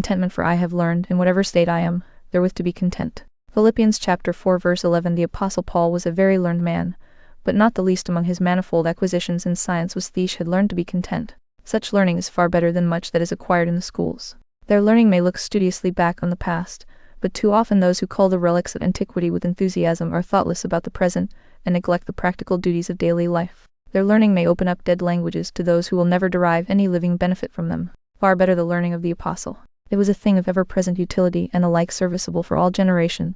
contentment, for I have learned, in whatever state I am, therewith to be content. Philippians chapter 4 verse 11. The Apostle Paul was a very learned man, but not the least among his manifold acquisitions in science was he had learned to be content. Such learning is far better than much that is acquired in the schools. Their learning may look studiously back on the past, but too often those who call the relics of antiquity with enthusiasm are thoughtless about the present and neglect the practical duties of daily life. Their learning may open up dead languages to those who will never derive any living benefit from them. Far better the learning of the apostle. It was a thing of ever-present utility and alike serviceable for all generation.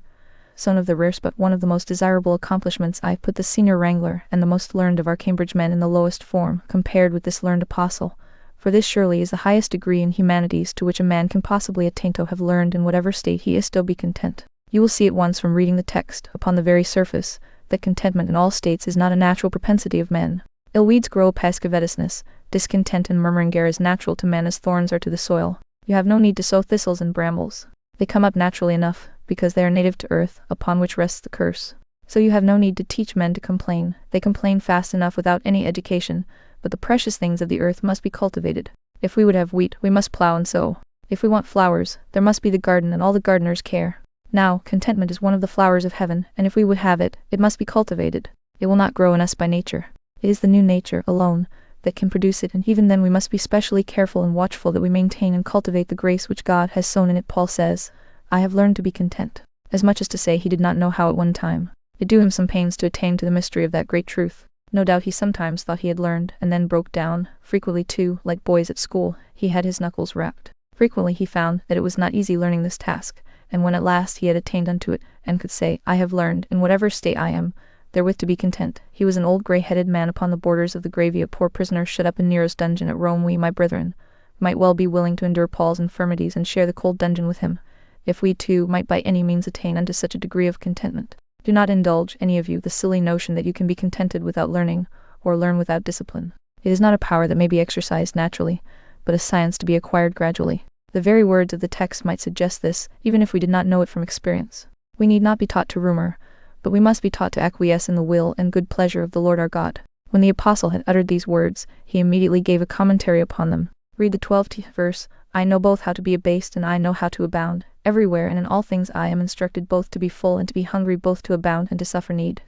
Son of the rarest but one of the most desirable accomplishments, I put the senior wrangler and the most learned of our Cambridge men in the lowest form, compared with this learned apostle. For this surely is the highest degree in humanities to which a man can possibly attain. To have learned in whatever state he is, still be content. You will see at once from reading the text, upon the very surface, that contentment in all states is not a natural propensity of men. Ill weeds grow past covetousness, discontent and murmuring are as natural to men as thorns are to the soil. You have no need to sow thistles and brambles. They come up naturally enough, because they are native to earth, upon which rests the curse. So you have no need to teach men to complain. They complain fast enough without any education, but the precious things of the earth must be cultivated. If we would have wheat, we must plow and sow. If we want flowers, there must be the garden and all the gardener's care. Now, contentment is one of the flowers of heaven, and if we would have it, it must be cultivated. It will not grow in us by nature. It is the new nature alone that can produce it, and even then we must be specially careful and watchful that we maintain and cultivate the grace which God has sown in it. Paul says, I have learned to be content. As much as to say he did not know how at one time. It drew him some pains to attain to the mystery of that great truth. No doubt he sometimes thought he had learned, and then broke down. Frequently too, like boys at school, he had his knuckles rapped. Frequently he found that it was not easy learning this task, and when at last he had attained unto it, and could say, I have learned, in whatever state I am, therewith to be content, he was an old grey-headed man upon the borders of the gravy, a poor prisoner shut up in Nero's dungeon at Rome. We, my brethren, might well be willing to endure Paul's infirmities and share the cold dungeon with him, if we too might by any means attain unto such a degree of contentment. Do not indulge, any of you, the silly notion that you can be contented without learning, or learn without discipline. It is not a power that may be exercised naturally, but a science to be acquired gradually. The very words of the text might suggest this, even if we did not know it from experience. We need not be taught to rumor, but we must be taught to acquiesce in the will and good pleasure of the Lord our God. When the apostle had uttered these words, he immediately gave a commentary upon them. Read the 12th verse, I know both how to be abased and I know how to abound. Everywhere and in all things I am instructed both to be full and to be hungry, both to abound and to suffer need.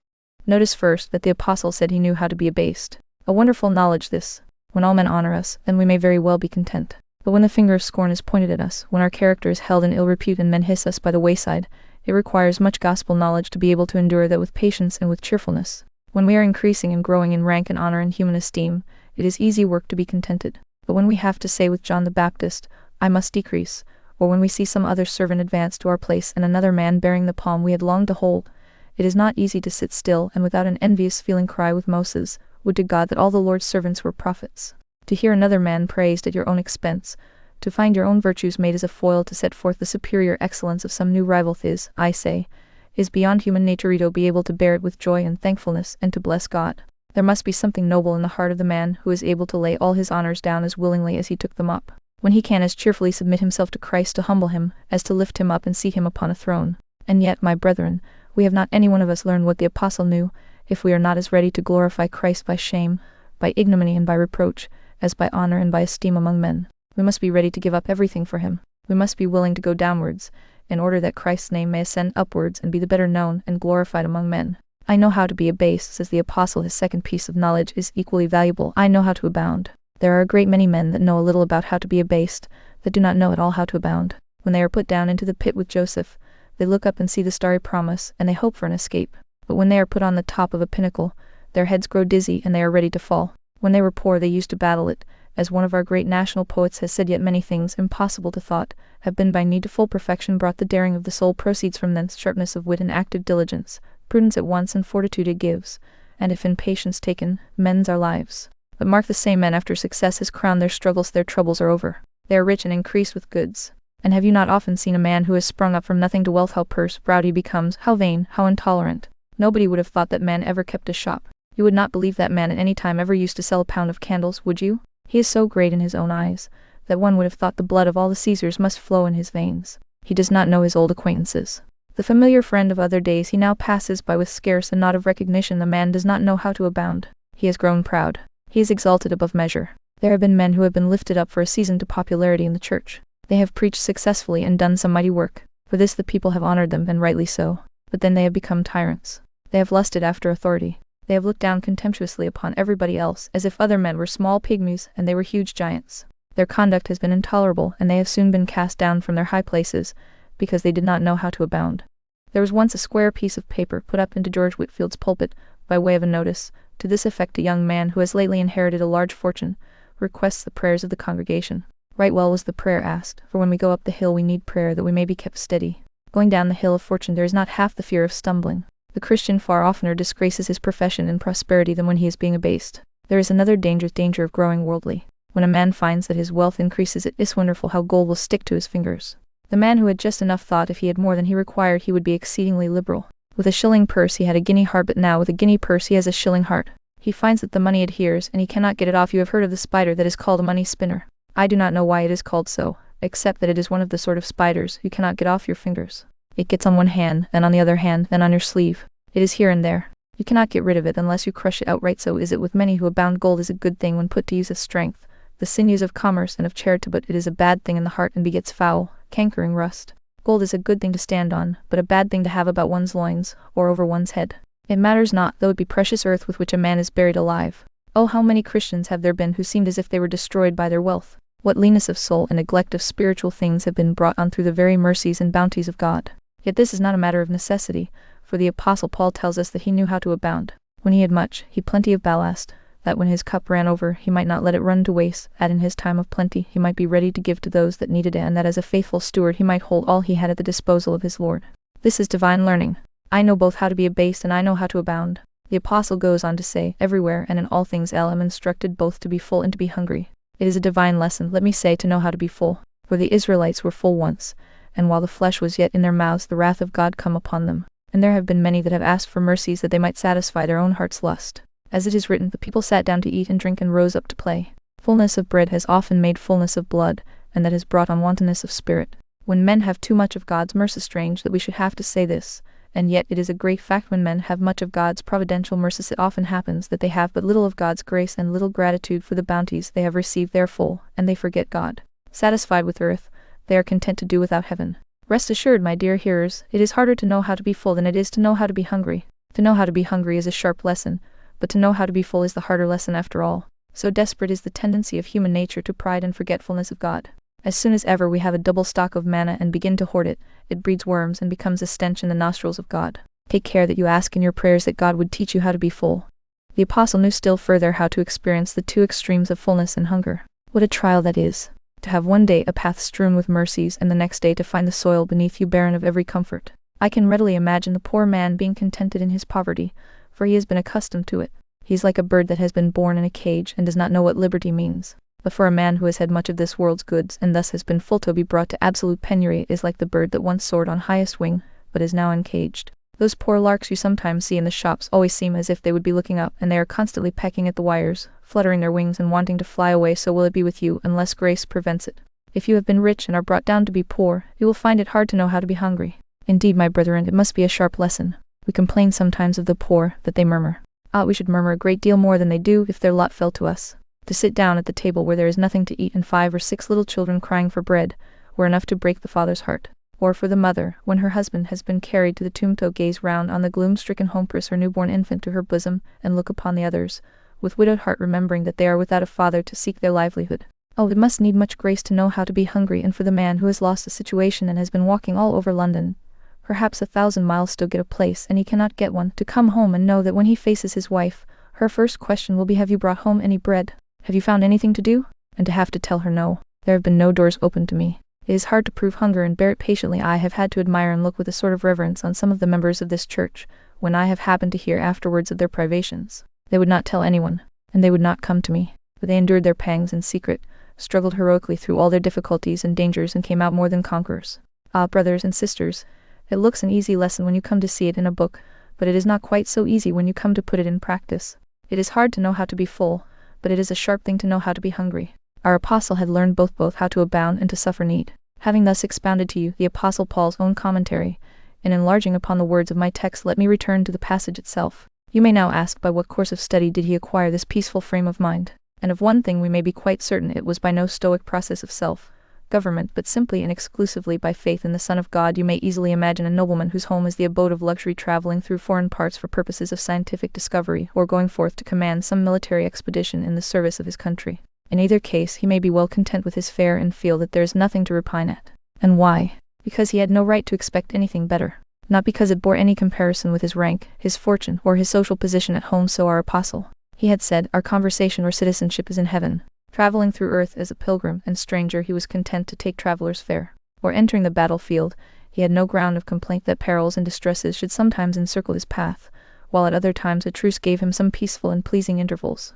Notice first that the apostle said he knew how to be abased. A wonderful knowledge this. When all men honor us, then we may very well be content. But when the finger of scorn is pointed at us, when our character is held in ill repute and men hiss us by the wayside, it requires much gospel knowledge to be able to endure that with patience and with cheerfulness. When we are increasing and growing in rank and honor and human esteem, it is easy work to be contented. But when we have to say with John the Baptist, I must decrease, or when we see some other servant advance to our place and another man bearing the palm we had longed to hold, it is not easy to sit still and without an envious feeling cry with Moses, would to God that all the Lord's servants were prophets. To hear another man praised at your own expense, to find your own virtues made as a foil to set forth the superior excellence of some new rival is, I say, is beyond human nature. To be able to bear it with joy and thankfulness and to bless God. There must be something noble in the heart of the man who is able to lay all his honors down as willingly as he took them up, when he can as cheerfully submit himself to Christ to humble him as to lift him up and seat him upon a throne. And yet, my brethren, we have not any one of us learned what the apostle knew, if we are not as ready to glorify Christ by shame, by ignominy and by reproach, as by honor and by esteem among men. We must be ready to give up everything for him. We must be willing to go downwards, in order that Christ's name may ascend upwards and be the better known and glorified among men. I know how to be abased, says the apostle. His second piece of knowledge is equally valuable. I know how to abound. There are a great many men that know a little about how to be abased, that do not know at all how to abound. When they are put down into the pit with Joseph, they look up and see the starry promise, and they hope for an escape. But when they are put on the top of a pinnacle, their heads grow dizzy and they are ready to fall. When they were poor they used to battle it, as one of our great national poets has said, yet many things impossible to thought have been by need to full perfection brought. The daring of the soul proceeds from thence, sharpness of wit and active diligence, prudence at once and fortitude it gives, and if in patience taken, mends our lives. But mark the same men after success has crowned their struggles, their troubles are over. They are rich and increased with goods. And have you not often seen a man who has sprung up from nothing to wealth, how purse-proud he becomes, how vain, how intolerant? Nobody would have thought that man ever kept a shop. You would not believe that man at any time ever used to sell a pound of candles, would you? He is so great in his own eyes, that one would have thought the blood of all the Caesars must flow in his veins. He does not know his old acquaintances. The familiar friend of other days he now passes by with scarce a nod of recognition. The man does not know how to abound. He has grown proud. He is exalted above measure. There have been men who have been lifted up for a season to popularity in the church. They have preached successfully and done some mighty work. For this the people have honored them, and rightly so. But then they have become tyrants. They have lusted after authority. They have looked down contemptuously upon everybody else, as if other men were small pygmies and they were huge giants. Their conduct has been intolerable, and they have soon been cast down from their high places, because they did not know how to abound. There was once a square piece of paper put up into George Whitfield's pulpit, by way of a notice, to this effect: a young man who has lately inherited a large fortune requests the prayers of the congregation. Right well was the prayer asked, for when we go up the hill we need prayer that we may be kept steady. Going down the hill of fortune there is not half the fear of stumbling. The Christian far oftener disgraces his profession in prosperity than when he is being abased. There is another danger of growing worldly. When a man finds that his wealth increases, it is wonderful how gold will stick to his fingers. The man who had just enough thought if he had more than he required he would be exceedingly liberal. With a shilling purse he had a guinea heart, but now with a guinea purse he has a shilling heart. He finds that the money adheres, and he cannot get it off. You have heard of the spider that is called a money spinner. I do not know why it is called so, except that it is one of the sort of spiders you cannot get off your fingers. It gets on one hand, then on the other hand, then on your sleeve. It is here and there. You cannot get rid of it unless you crush it outright. So is it with many who abound. Gold is a good thing when put to use as strength, the sinews of commerce and of charity, but it is a bad thing in the heart and begets foul, cankering rust. Gold is a good thing to stand on, but a bad thing to have about one's loins, or over one's head. It matters not, though it be precious earth with which a man is buried alive. Oh, how many Christians have there been who seemed as if they were destroyed by their wealth? What leanness of soul and neglect of spiritual things have been brought on through the very mercies and bounties of God. Yet this is not a matter of necessity, for the Apostle Paul tells us that he knew how to abound. When he had much, he plenty of ballast, that when his cup ran over, he might not let it run to waste, that in his time of plenty he might be ready to give to those that needed it, and that as a faithful steward he might hold all he had at the disposal of his Lord. This is divine learning. I know both how to be abased and I know how to abound. The Apostle goes on to say, everywhere and in all things I am instructed both to be full and to be hungry. It is a divine lesson, let me say, to know how to be full. For the Israelites were full once, and while the flesh was yet in their mouths the wrath of God come upon them. And there have been many that have asked for mercies that they might satisfy their own heart's lust. As it is written, the people sat down to eat and drink and rose up to play. Fullness of bread has often made fullness of blood, and that has brought on wantonness of spirit. When men have too much of God's mercy, strange that we should have to say this, and yet it is a great fact. When men have much of God's providential mercies, it often happens that they have but little of God's grace and little gratitude for the bounties they have received. They are full, and they forget God. Satisfied with earth, they are content to do without heaven. Rest assured, my dear hearers, it is harder to know how to be full than it is to know how to be hungry. To know how to be hungry is a sharp lesson, but to know how to be full is the harder lesson after all. So desperate is the tendency of human nature to pride and forgetfulness of God. As soon as ever we have a double stock of manna and begin to hoard it, it breeds worms and becomes a stench in the nostrils of God. Take care that you ask in your prayers that God would teach you how to be full. The Apostle knew still further how to experience the two extremes of fullness and hunger. What a trial that is! To have one day a path strewn with mercies and the next day to find the soil beneath you barren of every comfort. I can readily imagine the poor man being contented in his poverty, for he has been accustomed to it. He is like a bird that has been born in a cage and does not know what liberty means. But for a man who has had much of this world's goods and thus has been full, to be brought to absolute penury is like the bird that once soared on highest wing, but is now encaged. Those poor larks you sometimes see in the shops always seem as if they would be looking up, and they are constantly pecking at the wires, fluttering their wings and wanting to fly away. So will it be with you unless grace prevents it. If you have been rich and are brought down to be poor, you will find it hard to know how to be hungry. Indeed, my brethren, it must be a sharp lesson. We complain sometimes of the poor, that they murmur. We should murmur a great deal more than they do if their lot fell to us. To sit down at the table where there is nothing to eat and 5 or 6 little children crying for bread were enough to break the father's heart. Or for the mother, when her husband has been carried to the tomb, to gaze round on the gloom-stricken home, press her newborn infant to her bosom, and look upon the others, with widowed heart, remembering that they are without a father to seek their livelihood. Oh, it must need much grace to know how to be hungry, and for the man who has lost a situation and has been walking all over London, perhaps 1,000 miles, to get a place, and he cannot get one, to come home and know that when he faces his wife, her first question will be, have you brought home any bread? Have you found anything to do? And to have to tell her no, there have been no doors open to me. It is hard to prove hunger and bear it patiently. I have had to admire and look with a sort of reverence on some of the members of this church, when I have happened to hear afterwards of their privations. They would not tell anyone, and they would not come to me, but they endured their pangs in secret, struggled heroically through all their difficulties and dangers, and came out more than conquerors. Ah, brothers and sisters, it looks an easy lesson when you come to see it in a book, but it is not quite so easy when you come to put it in practice. It is hard to know how to be full, but it is a sharp thing to know how to be hungry. Our apostle had learned both how to abound and to suffer need. Having thus expounded to you the Apostle Paul's own commentary, in enlarging upon the words of my text, let me return to the passage itself. You may now ask, by what course of study did he acquire this peaceful frame of mind? And of one thing we may be quite certain, it was by no stoic process of self government, but simply and exclusively by faith in the Son of God. You may easily imagine a nobleman whose home is the abode of luxury traveling through foreign parts for purposes of scientific discovery, or going forth to command some military expedition in the service of his country. In either case, he may be well content with his fare and feel that there is nothing to repine at. And why? Because he had no right to expect anything better. Not because it bore any comparison with his rank, his fortune, or his social position at home. So our apostle. He had said, our conversation or citizenship is in heaven. Traveling through earth as a pilgrim and stranger, he was content to take traveler's fare. Or entering the battlefield, he had no ground of complaint that perils and distresses should sometimes encircle his path, while at other times a truce gave him some peaceful and pleasing intervals.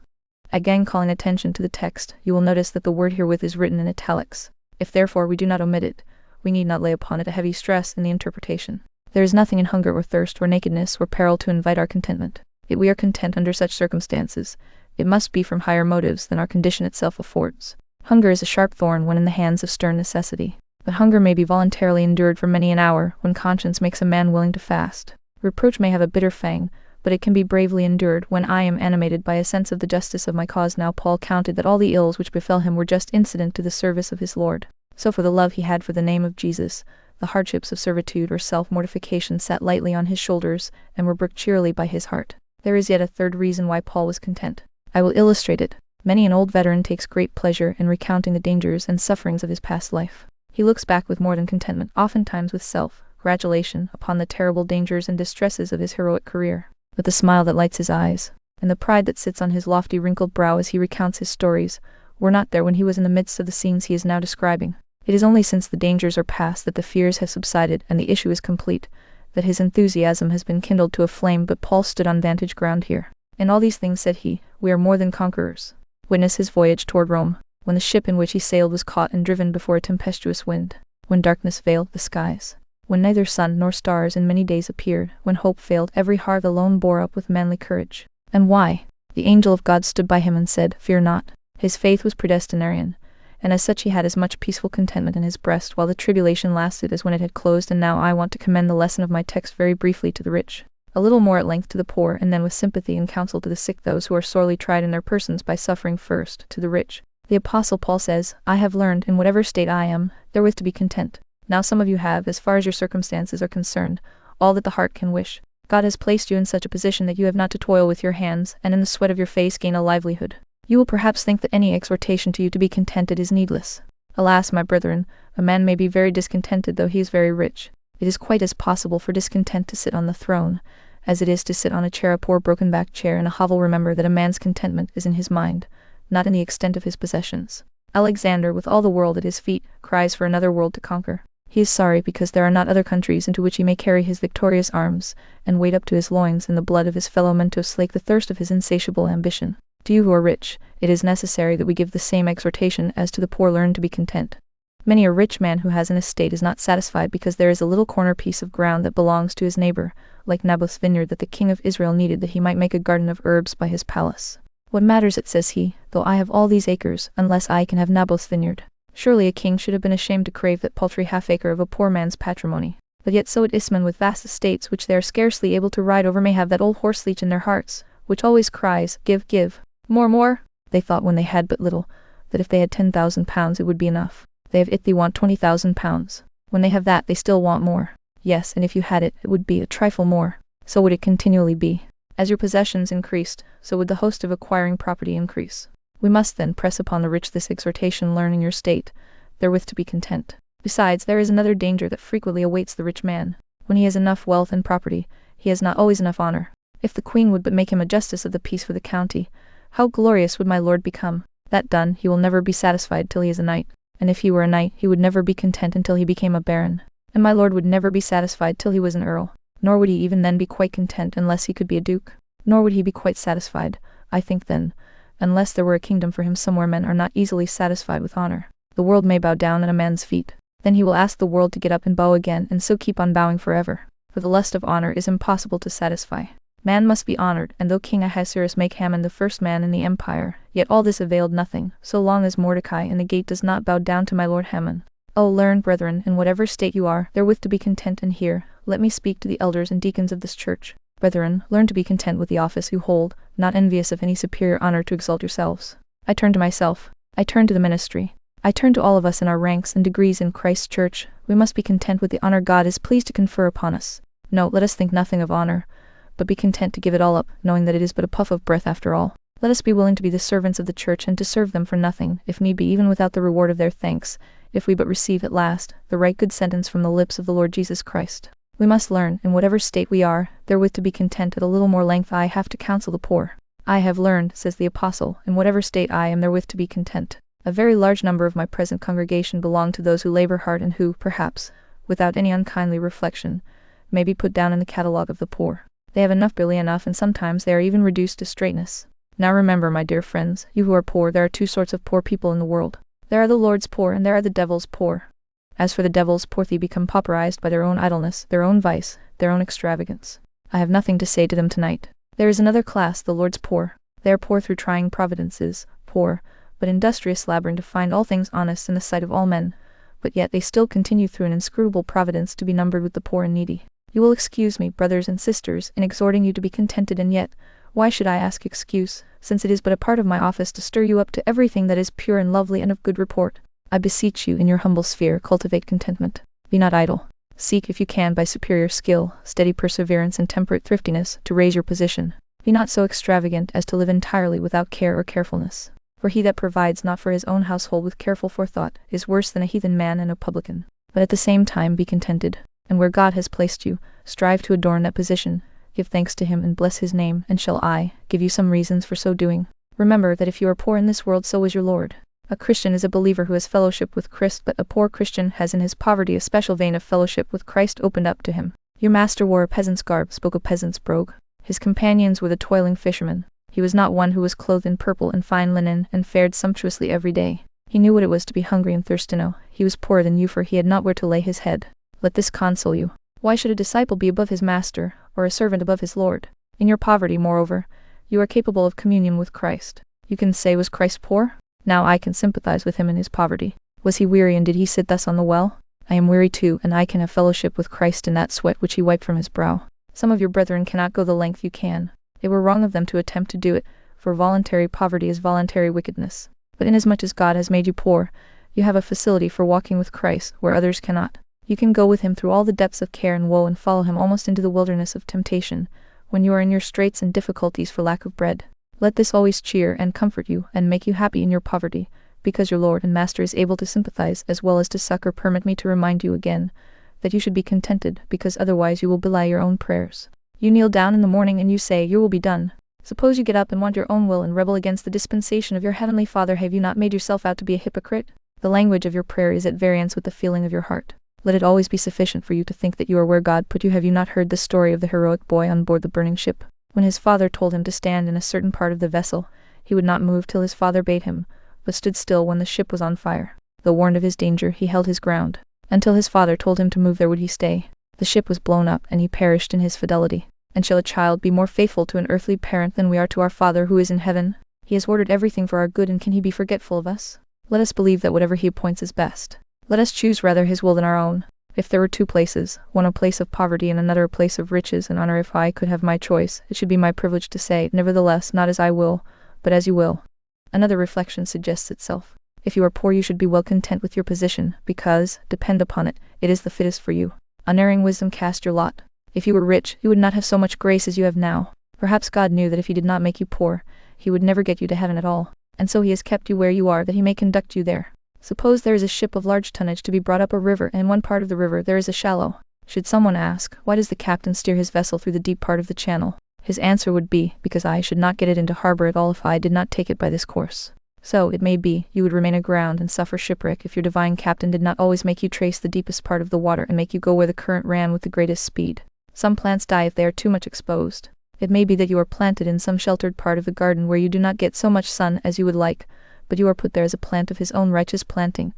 Again, calling attention to the text, you will notice that the word herewith is written in italics. If therefore we do not omit it, we need not lay upon it a heavy stress in the interpretation. There is nothing in hunger or thirst or nakedness or peril to invite our contentment. Yet we are content under such circumstances. It must be from higher motives than our condition itself affords. Hunger is a sharp thorn when in the hands of stern necessity. But hunger may be voluntarily endured for many an hour, when conscience makes a man willing to fast. Reproach may have a bitter fang, but it can be bravely endured when I am animated by a sense of the justice of my cause. Now Paul counted that all the ills which befell him were just incident to the service of his Lord. So for the love he had for the name of Jesus, the hardships of servitude or self-mortification sat lightly on his shoulders, and were brooked cheerily by his heart. There is yet a third reason why Paul was content. I will illustrate it. Many an old veteran takes great pleasure in recounting the dangers and sufferings of his past life. He looks back with more than contentment, oftentimes with self-gratulation, upon the terrible dangers and distresses of his heroic career. With the smile that lights his eyes, and the pride that sits on his lofty wrinkled brow as he recounts his stories, were not there when he was in the midst of the scenes he is now describing. It is only since the dangers are past, that the fears have subsided, and the issue is complete, that his enthusiasm has been kindled to a flame. But Paul stood on vantage ground here. In all these things, said he, we are more than conquerors. Witness his voyage toward Rome, when the ship in which he sailed was caught and driven before a tempestuous wind, when darkness veiled the skies, when neither sun nor stars in many days appeared, when hope failed, every heart alone bore up with manly courage. And why? The angel of God stood by him and said, fear not. His faith was predestinarian, and as such he had as much peaceful contentment in his breast while the tribulation lasted as when it had closed. And now I want to commend the lesson of my text very briefly to the rich, a little more at length to the poor, and then with sympathy and counsel to the sick, those who are sorely tried in their persons by suffering. First, to the rich. The apostle Paul says, I have learned, in whatever state I am, therewith to be content. Now some of you have, as far as your circumstances are concerned, all that the heart can wish. God has placed you in such a position that you have not to toil with your hands, and in the sweat of your face gain a livelihood. You will perhaps think that any exhortation to you to be contented is needless. Alas, my brethren, a man may be very discontented though he is very rich. It is quite as possible for discontent to sit on the throne, as it is to sit on a chair, a poor broken-backed chair in a hovel. Remember that a man's contentment is in his mind, not in the extent of his possessions. Alexander, with all the world at his feet, cries for another world to conquer. He is sorry because there are not other countries into which he may carry his victorious arms, and wade up to his loins in the blood of his fellow men to slake the thirst of his insatiable ambition. To you who are rich, it is necessary that we give the same exhortation as to the poor. Learn to be content. Many a rich man who has an estate is not satisfied because there is a little corner piece of ground that belongs to his neighbor, like Naboth's vineyard that the king of Israel needed that he might make a garden of herbs by his palace. What matters it, says he, though I have all these acres, unless I can have Naboth's vineyard? Surely a king should have been ashamed to crave that paltry half-acre of a poor man's patrimony. But yet so it is men with vast estates which they are scarcely able to ride over may have that old horseleech in their hearts, which always cries, give, give. More, more. They thought when they had but little, that if they had 10,000 pounds it would be enough. They have it, they want 20,000 pounds. When they have that, they still want more. Yes, and if you had it, it would be a trifle more. So would it continually be. As your possessions increased, so would the host of acquiring property increase. We must then press upon the rich this exhortation, learn in your state, therewith to be content. Besides, there is another danger that frequently awaits the rich man. When he has enough wealth and property, he has not always enough honor. If the queen would but make him a justice of the peace for the county, how glorious would my lord become! That done, he will never be satisfied till he is a knight. And if he were a knight, he would never be content until he became a baron. And my lord would never be satisfied till he was an earl. Nor would he even then be quite content unless he could be a duke. Nor would he be quite satisfied, I think then, unless there were a kingdom for him somewhere. Men are not easily satisfied with honor. The world may bow down at a man's feet. Then he will ask the world to get up and bow again, and so keep on bowing forever. For the lust of honor is impossible to satisfy. Man must be honored, and though King Ahasuerus make Haman the first man in the empire, yet all this availed nothing, so long as Mordecai in the gate does not bow down to my lord Haman. O learn, brethren, in whatever state you are, therewith to be content. And here, let me speak to the elders and deacons of this church. Brethren, learn to be content with the office you hold, not envious of any superior honor to exalt yourselves. I turn to myself. I turn to the ministry. I turn to all of us in our ranks and degrees in Christ's church. We must be content with the honor God is pleased to confer upon us. No, let us think nothing of honor, but be content to give it all up, knowing that it is but a puff of breath after all. Let us be willing to be the servants of the church and to serve them for nothing, if need be even without the reward of their thanks, if we but receive at last the right good sentence from the lips of the Lord Jesus Christ. We must learn, in whatever state we are, therewith to be content. At a little more length I have to counsel the poor. I have learned, says the apostle, in whatever state I am therewith to be content. A very large number of my present congregation belong to those who labor hard and who, perhaps, without any unkindly reflection, may be put down in the catalogue of the poor. They have enough, barely enough, and sometimes they are even reduced to straitness. Now remember, my dear friends, you who are poor, there are two sorts of poor people in the world. There are the Lord's poor, and there are the devil's poor. As for the devil's poor, they become pauperized by their own idleness, their own vice, their own extravagance. I have nothing to say to them tonight. There is another class, the Lord's poor. They are poor through trying providences, poor, but industrious, laboring to find all things honest in the sight of all men, but yet they still continue through an inscrutable providence to be numbered with the poor and needy. You will excuse me, brothers and sisters, in exhorting you to be contented, and yet, why should I ask excuse, since it is but a part of my office to stir you up to everything that is pure and lovely and of good report? I beseech you, in your humble sphere, cultivate contentment. Be not idle. Seek, if you can, by superior skill, steady perseverance, and temperate thriftiness, to raise your position. Be not so extravagant as to live entirely without care or carefulness. For he that provides not for his own household with careful forethought is worse than a heathen man and a publican. But at the same time be contented, and where God has placed you, strive to adorn that position. Give thanks to him and bless his name, and shall I give you some reasons for so doing. Remember that if you are poor in this world, so is your Lord. A Christian is a believer who has fellowship with Christ, but a poor Christian has in his poverty a special vein of fellowship with Christ opened up to him. Your master wore a peasant's garb, spoke a peasant's brogue. His companions were the toiling fishermen. He was not one who was clothed in purple and fine linen, and fared sumptuously every day. He knew what it was to be hungry and thirst to know. He was poorer than you, for he had not where to lay his head. Let this console you. Why should a disciple be above his master, or a servant above his Lord? In your poverty, moreover, you are capable of communion with Christ. You can say, was Christ poor? Now I can sympathize with him in his poverty. Was he weary, and did he sit thus on the well? I am weary too, and I can have fellowship with Christ in that sweat which he wiped from his brow. Some of your brethren cannot go the length you can. It were wrong of them to attempt to do it, for voluntary poverty is voluntary wickedness. But inasmuch as God has made you poor, you have a facility for walking with Christ, where others cannot. You can go with him through all the depths of care and woe, and follow him almost into the wilderness of temptation, when you are in your straits and difficulties for lack of bread. Let this always cheer and comfort you, and make you happy in your poverty, because your Lord and Master is able to sympathize as well as to succor. Permit me to remind you again, that you should be contented, because otherwise you will belie your own prayers. You kneel down in the morning and you say, your will be done. Suppose you get up and want your own will and rebel against the dispensation of your heavenly Father, have you not made yourself out to be a hypocrite? The language of your prayer is at variance with the feeling of your heart. Let it always be sufficient for you to think that you are where God put you. Have you not heard the story of the heroic boy on board the burning ship? When his father told him to stand in a certain part of the vessel, he would not move till his father bade him, but stood still when the ship was on fire. Though warned of his danger, he held his ground. Until his father told him to move, there would he stay. The ship was blown up, and he perished in his fidelity. And shall a child be more faithful to an earthly parent than we are to our Father who is in heaven? He has ordered everything for our good, and can he be forgetful of us? Let us believe that whatever he appoints is best. Let us choose rather his will than our own. If there were two places, one a place of poverty and another a place of riches and honor, if I could have my choice, it should be my privilege to say, nevertheless, not as I will, but as you will. Another reflection suggests itself. If you are poor, you should be well content with your position, because, depend upon it, it is the fittest for you. Unerring wisdom, cast your lot. If you were rich, you would not have so much grace as you have now. Perhaps God knew that if he did not make you poor, he would never get you to heaven at all, and so he has kept you where you are, that he may conduct you there. Suppose there is a ship of large tonnage to be brought up a river, and in one part of the river there is a shallow. Should someone ask, why does the captain steer his vessel through the deep part of the channel? His answer would be, because I should not get it into harbor at all if I did not take it by this course. So, it may be, you would remain aground and suffer shipwreck if your divine captain did not always make you trace the deepest part of the water and make you go where the current ran with the greatest speed. Some plants die if they are too much exposed. It may be that you are planted in some sheltered part of the garden where you do not get so much sun as you would like, but you are put there as a plant of his own righteous planting,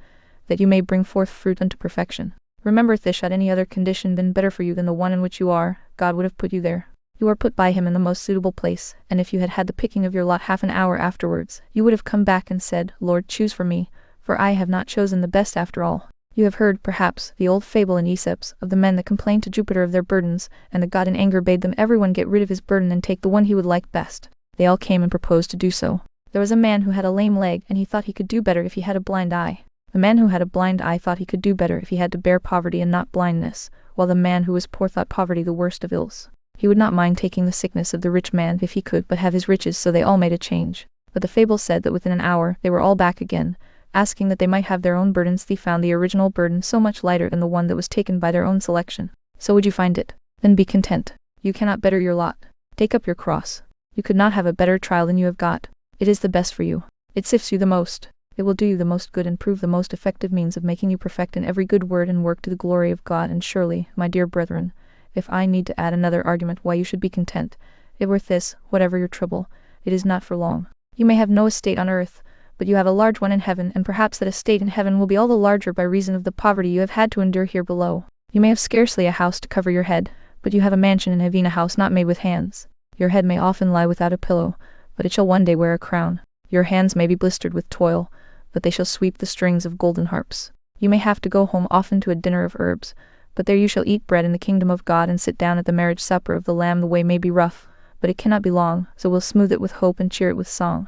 that you may bring forth fruit unto perfection. Remember, if this had any other condition been better for you than the one in which you are, God would have put you there. You are put by him in the most suitable place, and if you had had the picking of your lot half an hour afterwards, you would have come back and said, Lord, choose for me, for I have not chosen the best after all. You have heard, perhaps, the old fable in Aesop's, of the men that complained to Jupiter of their burdens, and the god in anger bade them everyone get rid of his burden and take the one he would like best. They all came and proposed to do so. There was a man who had a lame leg, and he thought he could do better if he had a blind eye. The man who had a blind eye thought he could do better if he had to bear poverty and not blindness, while the man who was poor thought poverty the worst of ills. He would not mind taking the sickness of the rich man if he could but have his riches, so they all made a change. But the fable said that within an hour they were all back again, asking that they might have their own burdens. They found the original burden so much lighter than the one that was taken by their own selection. So would you find it? Then be content. You cannot better your lot. Take up your cross. You could not have a better trial than you have got. It is the best for you. It sifts you the most. It will do you the most good and prove the most effective means of making you perfect in every good word and work to the glory of God. And surely, my dear brethren, if I need to add another argument why you should be content, it worth this: whatever your trouble, it is not for long. You may have no estate on earth, but you have a large one in heaven, and perhaps that estate in heaven will be all the larger by reason of the poverty you have had to endure here below. You may have scarcely a house to cover your head, but you have a mansion in heaven, a house not made with hands. Your head may often lie without a pillow, but it shall one day wear a crown. Your hands may be blistered with toil, but they shall sweep the strings of golden harps. You may have to go home often to a dinner of herbs, but there you shall eat bread in the kingdom of God and sit down at the marriage supper of the Lamb. The way may be rough, but it cannot be long, so we'll smooth it with hope and cheer it with song.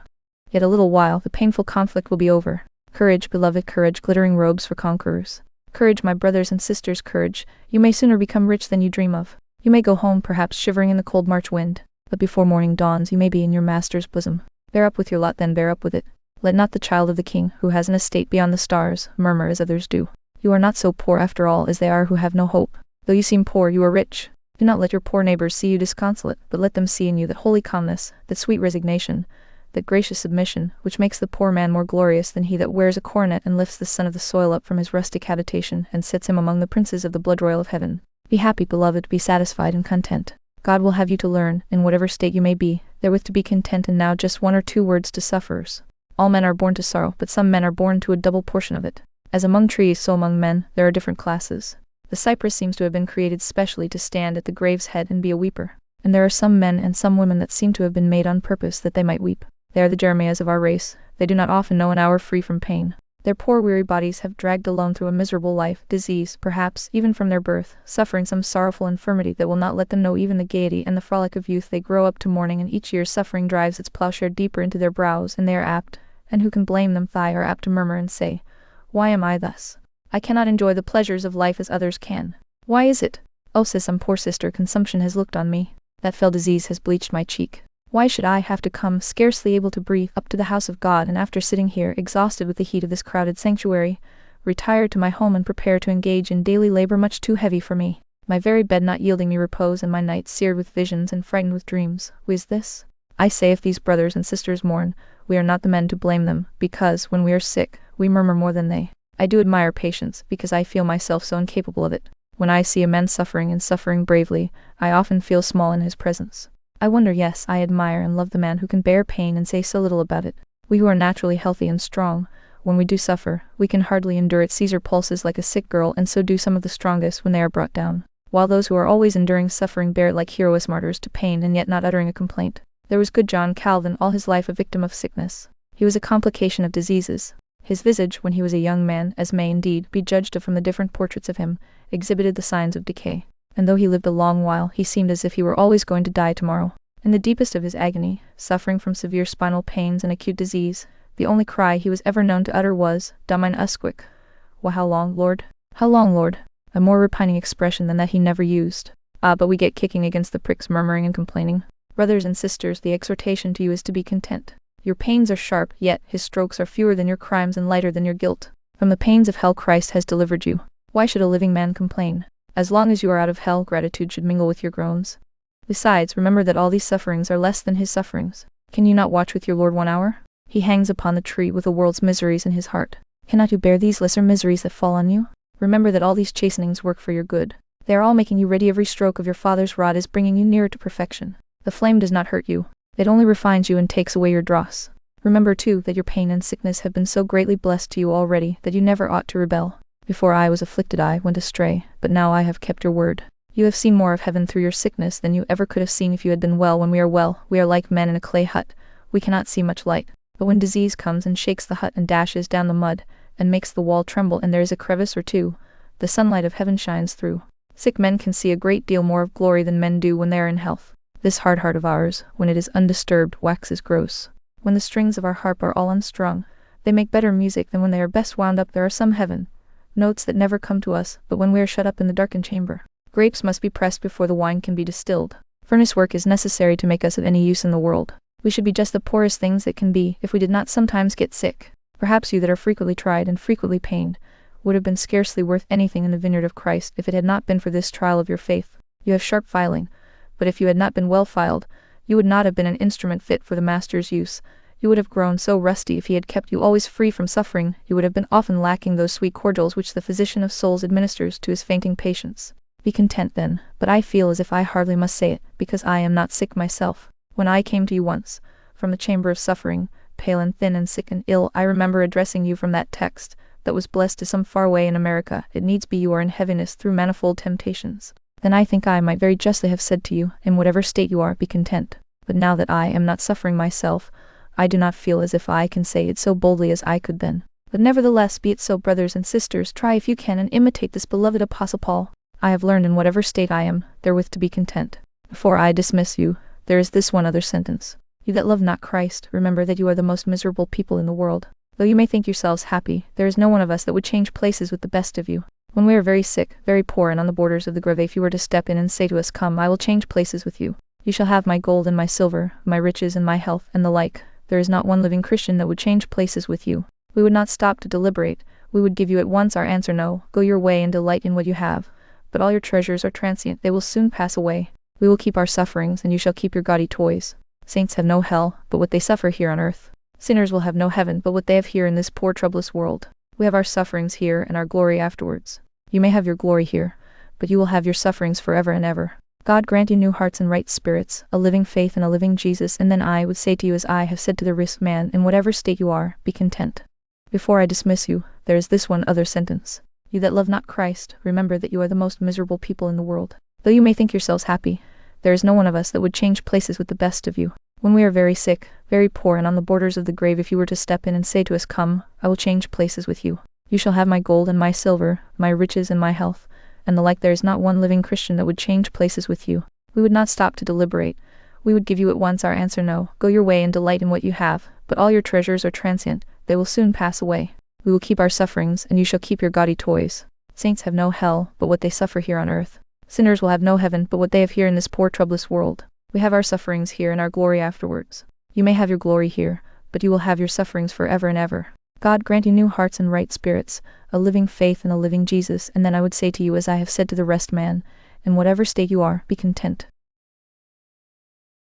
Yet a little while the painful conflict will be over. Courage, beloved, courage, glittering robes for conquerors. Courage, my brothers and sisters, courage. You may sooner become rich than you dream of. You may go home perhaps shivering in the cold March wind, but before morning dawns you may be in your master's bosom. Bear up with your lot, then bear up with it. Let not the child of the king, who has an estate beyond the stars, murmur as others do. You are not so poor after all as they are who have no hope. Though you seem poor, you are rich. Do not let your poor neighbors see you disconsolate, but let them see in you that holy calmness, that sweet resignation, that gracious submission, which makes the poor man more glorious than he that wears a coronet and lifts the son of the soil up from his rustic habitation and sets him among the princes of the blood royal of heaven. Be happy, beloved, be satisfied and content. God will have you to learn, in whatever state you may be, therewith to be content. And now just one or two words to sufferers. All men are born to sorrow, but some men are born to a double portion of it. As among trees, so among men, there are different classes. The cypress seems to have been created specially to stand at the grave's head and be a weeper. And there are some men and some women that seem to have been made on purpose that they might weep. They are the Jeremiahs of our race. They do not often know an hour free from pain. Their poor weary bodies have dragged alone through a miserable life, disease, perhaps, even from their birth, suffering some sorrowful infirmity that will not let them know even the gaiety and the frolic of youth. They grow up to mourning, and each year's suffering drives its plowshare deeper into their brows, and they are apt, and who can blame them, are apt to murmur and say, "Why am I thus? I cannot enjoy the pleasures of life as others can. Why is it? Oh, says some poor sister, consumption has looked on me. That fell disease has bleached my cheek. Why should I have to come, scarcely able to breathe, up to the house of God, and after sitting here, exhausted with the heat of this crowded sanctuary, retire to my home and prepare to engage in daily labor much too heavy for me, my very bed not yielding me repose, and my nights seared with visions and frightened with dreams? Who is this? I say, if these brothers and sisters mourn, we are not the men to blame them, because, when we are sick, we murmur more than they. I do admire patience, because I feel myself so incapable of it. When I see a man suffering and suffering bravely, I often feel small in his presence. I wonder, yes, I admire and love the man who can bear pain and say so little about it. We who are naturally healthy and strong, when we do suffer, we can hardly endure it. Caesar pulses like a sick girl, and so do some of the strongest when they are brought down, while those who are always enduring suffering bear it like heroes, martyrs to pain, and yet not uttering a complaint. There was good John Calvin, all his life a victim of sickness. He was a complication of diseases. His visage, when he was a young man, as may indeed be judged of from the different portraits of him, exhibited the signs of decay. And though he lived a long while, he seemed as if he were always going to die tomorrow. In the deepest of his agony, suffering from severe spinal pains and acute disease, the only cry he was ever known to utter was, "Domine usquic." Well, how long, Lord? How long, Lord? A more repining expression than that he never used. Ah, but we get kicking against the pricks, murmuring and complaining. Brothers and sisters, the exhortation to you is to be content. Your pains are sharp, yet his strokes are fewer than your crimes and lighter than your guilt. From the pains of hell Christ has delivered you. Why should a living man complain? As long as you are out of hell, gratitude should mingle with your groans. Besides, remember that all these sufferings are less than his sufferings. Can you not watch with your Lord 1 hour? He hangs upon the tree with the world's miseries in his heart. Cannot you bear these lesser miseries that fall on you? Remember that all these chastenings work for your good. They are all making you ready. Every stroke of your Father's rod is bringing you nearer to perfection. The flame does not hurt you. It only refines you and takes away your dross. Remember, too, that your pain and sickness have been so greatly blessed to you already that you never ought to rebel. Before I was afflicted I went astray, but now I have kept your word. You have seen more of heaven through your sickness than you ever could have seen if you had been well. When we are well, we are like men in a clay hut. We cannot see much light. But when disease comes and shakes the hut and dashes down the mud, and makes the wall tremble, and there is a crevice or two, the sunlight of heaven shines through. Sick men can see a great deal more of glory than men do when they are in health. This hard heart of ours, when it is undisturbed, waxes gross. When the strings of our harp are all unstrung, They make better music than when they are best wound up. There are some heaven notes that never come to us, but when we are shut up in the darkened chamber. Grapes must be pressed before the wine can be distilled. Furnace work is necessary to make us of any use in the world. We should be just the poorest things that can be, if we did not sometimes get sick. Perhaps you that are frequently tried and frequently pained would have been scarcely worth anything in the vineyard of Christ if it had not been for this trial of your faith. You have sharp filing, but if you had not been well filed, you would not have been an instrument fit for the Master's use. You would have grown so rusty if he had kept you always free from suffering. You would have been often lacking those sweet cordials which the physician of souls administers to his fainting patients. Be content then, but I feel as if I hardly must say it, because I am not sick myself. When I came to you once, from the chamber of suffering, pale and thin and sick and ill, I remember addressing you from that text, that was blessed to some far way in America, it needs be you are in heaviness through manifold temptations. Then I think I might very justly have said to you, in whatever state you are, be content. But now that I am not suffering myself, I do not feel as if I can say it so boldly as I could then. But nevertheless be it so, brothers and sisters, try if you can and imitate this beloved Apostle Paul. I have learned in whatever state I am, therewith to be content. Before I dismiss you, there is this one other sentence. You that love not Christ, remember that you are the most miserable people in the world. Though you may think yourselves happy, there is no one of us that would change places with the best of you. When we are very sick, very poor and on the borders of the grave, if you were to step in and say to us, come, I will change places with you. You shall have my gold and my silver, my riches and my health, and the like. There is not one living Christian that would change places with you. We would not stop to deliberate. We would give you at once our answer, no. Go your way and delight in what you have. But all your treasures are transient, they will soon pass away. We will keep our sufferings, and you shall keep your gaudy toys. Saints have no hell, but what they suffer here on earth. Sinners will have no heaven, but what they have here in this poor troublous world. We have our sufferings here, and our glory afterwards. You may have your glory here, but you will have your sufferings forever and ever. God grant you new hearts and right spirits, a living faith and a living Jesus, and then I would say to you as I have said to the rich man, in whatever state you are, be content. Before I dismiss you, there is this one other sentence. You that love not Christ, remember that you are the most miserable people in the world. Though you may think yourselves happy, there is no one of us that would change places with the best of you. When we are very sick, very poor and on the borders of the grave, if you were to step in and say to us, come, I will change places with you. You shall have my gold and my silver, my riches and my health, and the like. There is not one living Christian that would change places with you. We would not stop to deliberate. We would give you at once our answer, no. Go your way and delight in what you have, but all your treasures are transient, they will soon pass away. We will keep our sufferings, and you shall keep your gaudy toys. Saints have no hell, but what they suffer here on earth. Sinners will have no heaven, but what they have here in this poor troublous world. We have our sufferings here, and our glory afterwards. You may have your glory here, but you will have your sufferings forever and ever. God grant you new hearts and right spirits, a living faith and a living Jesus, and then I would say to you as I have said to the rest man, in whatever state you are, be content.